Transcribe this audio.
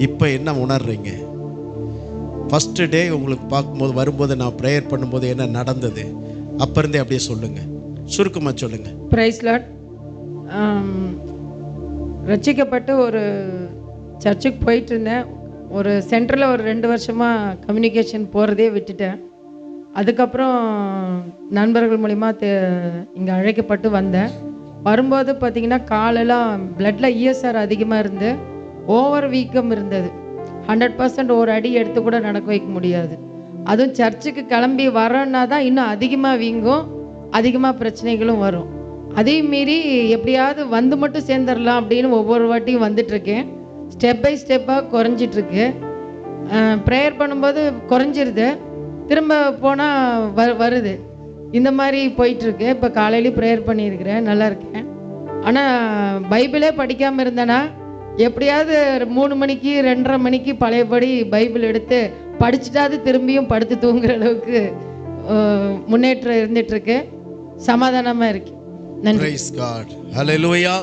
இப்போ என்ன உணர்றீங்க? First day உங்களுக்கு பார்க்கும்போது வரும்போது நான் ப்ரேயர் பண்ணும்போது என்ன நடந்தது? அப்போ இருந்தே அப்படியே சொல்லுங்கள், சுருக்கமாக சொல்லுங்கள். Praise Lord. ரட்சிக்கப்பட்டு ஒரு சர்ச்சுக்கு போயிட்டு இருந்தேன். ஒரு சென்டரில் ஒரு 2 வருஷமாக கம்யூனிகேஷன் போகிறதே விட்டுட்டேன். அதுக்கப்புறம் நண்பர்கள் மூலிமா இங்கே அழைக்கப்பட்டு வந்தேன். வரும்போது பார்த்திங்கன்னா காலெல்லாம் பிளட்டில் இஎஸ்ஆர் அதிகமாக இருந்து ஓவர் வீக்கம் இருந்தது. 100% ஒரு அடி எடுத்து கூட நடக்க வைக்க முடியாது. அதுவும் சர்ச்சுக்கு கிளம்பி வரோன்னா தான் இன்னும் அதிகமாக வீங்கும், அதிகமாக பிரச்சனைகளும் வரும். அதையும் மீறி எப்படியாவது வந்து மட்டும் சேர்ந்துடலாம் அப்படின்னு ஒவ்வொரு வாட்டியும் வந்துட்டுருக்கேன். ஸ்டெப் பை ஸ்டெப்பாக குறைஞ்சிட்ருக்கு. ப்ரேயர் பண்ணும்போது குறைஞ்சிருது, திரும்ப போனால் வருது. இந்த மாதிரி போயிட்டுருக்கு. இப்போ காலையிலேயும் ப்ரேயர் பண்ணியிருக்கிறேன், நல்லா இருக்கேன். ஆனால் பைபிளே படிக்காமல் இருந்தேன்னா எப்படியாவது 3 மணிக்கு 2:30 மணிக்கு பழையபடி பைபிள் எடுத்து படிச்சுட்டாவது திரும்பியும் படுத்து தூங்குற அளவுக்கு முன்னேற்றம் இருந்துகிட்ருக்கு. சமாதானமாக இருக்கு. நன்றி. Praise God. Hallelujah.